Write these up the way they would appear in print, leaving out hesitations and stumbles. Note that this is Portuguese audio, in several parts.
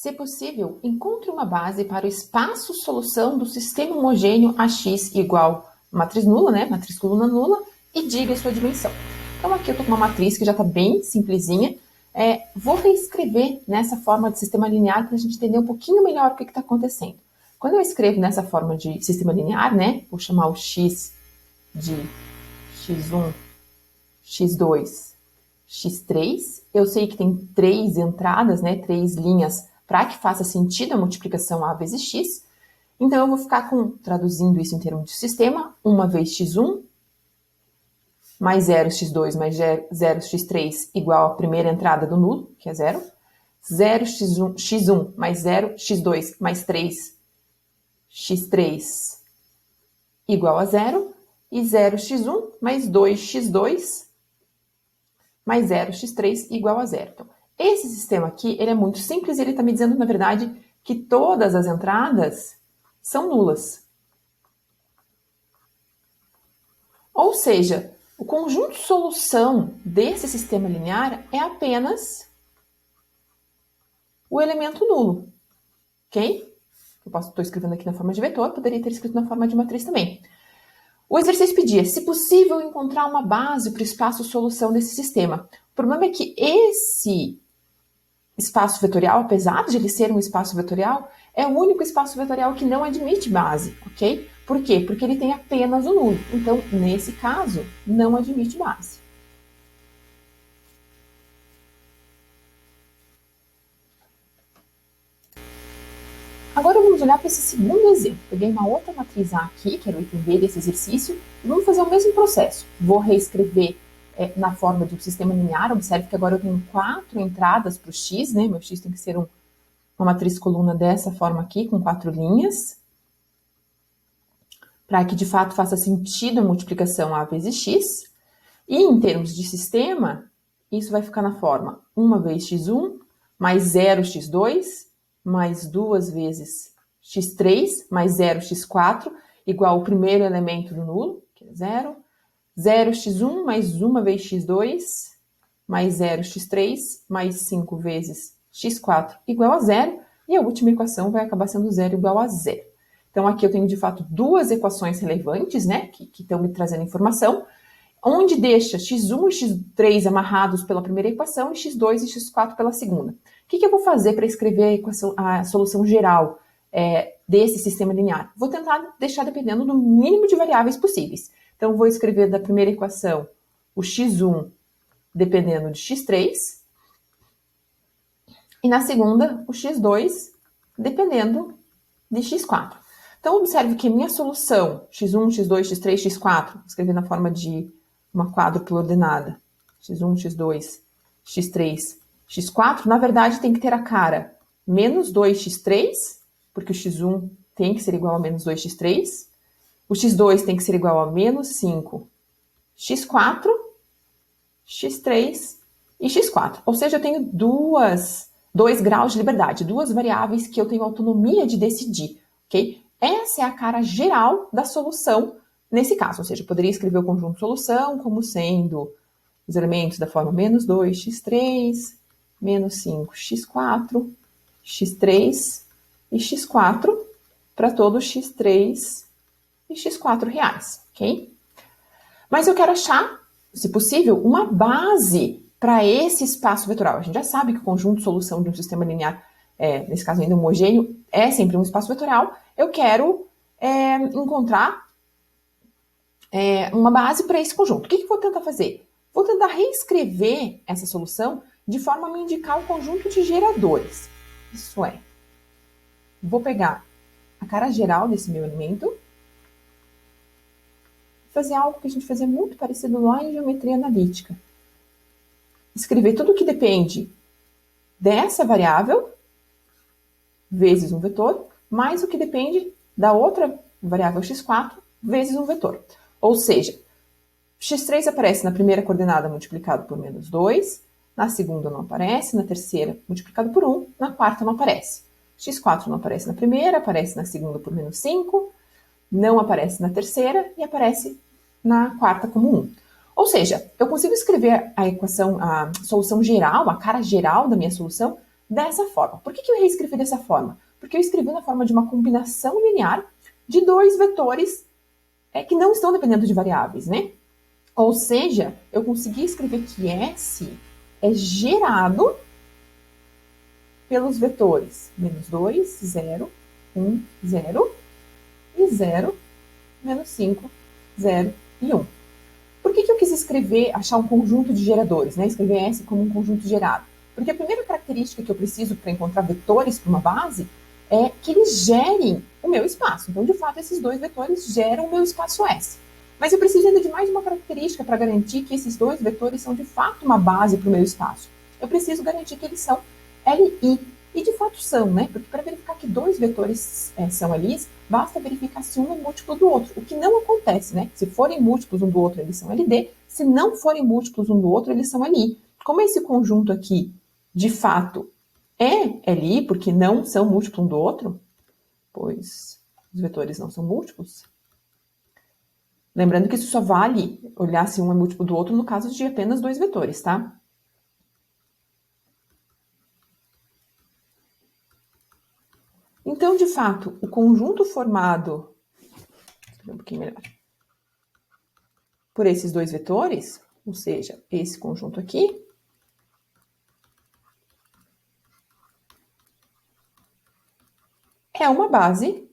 Se possível, encontre uma base para o espaço solução do sistema homogêneo AX igual matriz nula, né? Matriz coluna nula, e diga a sua dimensão. Então aqui eu estou com uma matriz que já está bem simplesinha. Vou reescrever nessa forma de sistema linear para a gente entender um pouquinho melhor o que está acontecendo. Quando eu escrevo nessa forma de sistema linear, né? Vou chamar o x de x1, x2, x3. Eu sei que tem 3 entradas, né? 3 linhas para que faça sentido a multiplicação A vezes x. Então, eu vou ficar traduzindo isso em termos de sistema, 1 vezes x1, mais 0x2, mais 0x3, igual à primeira entrada do nulo, que é 0. 0x1 mais 0x2 mais 3x3 igual a 0. E 0x1 mais 2x2 mais 0x3 igual a 0. Então, esse sistema aqui, ele é muito simples, ele está me dizendo, na verdade, que todas as entradas são nulas. Ou seja, o conjunto solução desse sistema linear é apenas o elemento nulo, ok? Estou escrevendo aqui na forma de vetor, poderia ter escrito na forma de matriz também. O exercício pedia, se possível, encontrar uma base para o espaço solução desse sistema. O problema é que esse espaço vetorial, apesar de ele ser um espaço vetorial, é o único espaço vetorial que não admite base, ok? Por quê? Porque ele tem apenas o nulo. Então, nesse caso, não admite base. Agora vamos olhar para esse segundo exemplo. Peguei uma outra matriz A aqui, que era o item B desse exercício, e vamos fazer o mesmo processo. Vou reescrever na forma de um sistema linear. Observe que agora eu tenho 4 entradas para o x, né? Meu x tem que ser uma matriz coluna dessa forma aqui, com 4 linhas, para que de fato faça sentido a multiplicação A vezes x. E em termos de sistema, isso vai ficar na forma 1 vezes x1, mais 0x2, mais 2 vezes x3, mais 0x4, igual ao primeiro elemento do nulo, que é 0. 0x1 mais 1 vezes x2, mais 0x3, mais 5 vezes x4 igual a 0. E a última equação vai acabar sendo 0 igual a 0. Então, aqui eu tenho, de fato, duas equações relevantes, né, que estão me trazendo informação, onde deixa x1 e x3 amarrados pela primeira equação e x2 e x4 pela segunda. O que eu vou fazer para escrever a solução geral desse sistema linear? Vou tentar deixar dependendo do mínimo de variáveis possíveis. Então, vou escrever da primeira equação o x1 dependendo de x3 e na segunda o x2 dependendo de x4. Então, observe que a minha solução x1, x2, x3, x4, vou escrever na forma de uma quádrupla ordenada, x1, x2, x3, x4, na verdade tem que ter a cara menos 2x3, porque o x1 tem que ser igual a menos 2x3, o x2 tem que ser igual a menos 5x4, x3 e x4. Ou seja, eu tenho dois graus de liberdade, duas variáveis que eu tenho autonomia de decidir, ok? Essa é a cara geral da solução nesse caso. Ou seja, eu poderia escrever o conjunto solução como sendo os elementos da forma menos 2x3, menos 5x4, x3 e x4 para todos x3 e x4 reais, ok? Mas eu quero achar, se possível, uma base para esse espaço vetorial. A gente já sabe que o conjunto solução de um sistema linear, nesse caso ainda homogêneo, é sempre um espaço vetorial. Eu quero encontrar uma base para esse conjunto. O que eu vou tentar fazer? Vou tentar reescrever essa solução de forma a me indicar o conjunto de geradores. Isso é, vou pegar a cara geral desse meu elemento, fazer algo que a gente fazia muito parecido lá em geometria analítica. Escrever tudo que depende dessa variável, vezes um vetor, mais o que depende da outra variável x4, vezes um vetor. Ou seja, x3 aparece na primeira coordenada multiplicado por menos 2, na segunda não aparece, na terceira multiplicado por 1, na quarta não aparece. x4 não aparece na primeira, aparece na segunda por menos 5, não aparece na terceira e aparece na quarta como 1. Ou seja, eu consigo escrever a solução geral, a cara geral da minha solução, dessa forma. Por que eu reescrevi dessa forma? Porque eu escrevi na forma de uma combinação linear de dois vetores que não estão dependendo de variáveis, né? Ou seja, eu consegui escrever que S é gerado pelos vetores menos 2, 0, 1, 0 e 0, menos 5, 0 e 1. Por que eu quis escrever, achar um conjunto de geradores, né? Escrever S como um conjunto gerado? Porque a primeira característica que eu preciso para encontrar vetores para uma base é que eles gerem o meu espaço. Então, de fato, esses dois vetores geram o meu espaço S. Mas eu preciso ainda de mais uma característica para garantir que esses dois vetores são de fato uma base para o meu espaço. Eu preciso garantir que eles são LI. E de fato são, né? Porque para verificar que dois vetores são LIs, basta verificar se um é múltiplo do outro, o que não acontece, né? Se forem múltiplos um do outro, eles são LD, se não forem múltiplos um do outro, eles são LI. Como esse conjunto aqui, de fato, é LI, porque não são múltiplos um do outro, pois os vetores não são múltiplos. Lembrando que isso só vale olhar se um é múltiplo do outro no caso de apenas dois vetores, tá? Então, de fato, o conjunto formado um pouquinho melhor, por esses dois vetores, ou seja, esse conjunto aqui, é uma base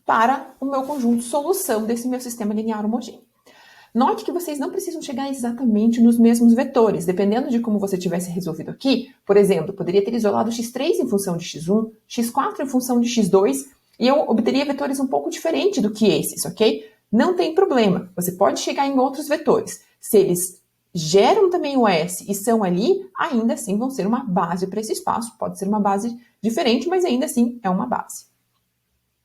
para o meu conjunto solução desse meu sistema linear homogêneo. Note que vocês não precisam chegar exatamente nos mesmos vetores, dependendo de como você tivesse resolvido aqui. Por exemplo, poderia ter isolado x3 em função de x1, x4 em função de x2, e eu obteria vetores um pouco diferentes do que esses, ok? Não tem problema, você pode chegar em outros vetores. Se eles geram também o S e são ali, ainda assim vão ser uma base para esse espaço. Pode ser uma base diferente, mas ainda assim é uma base.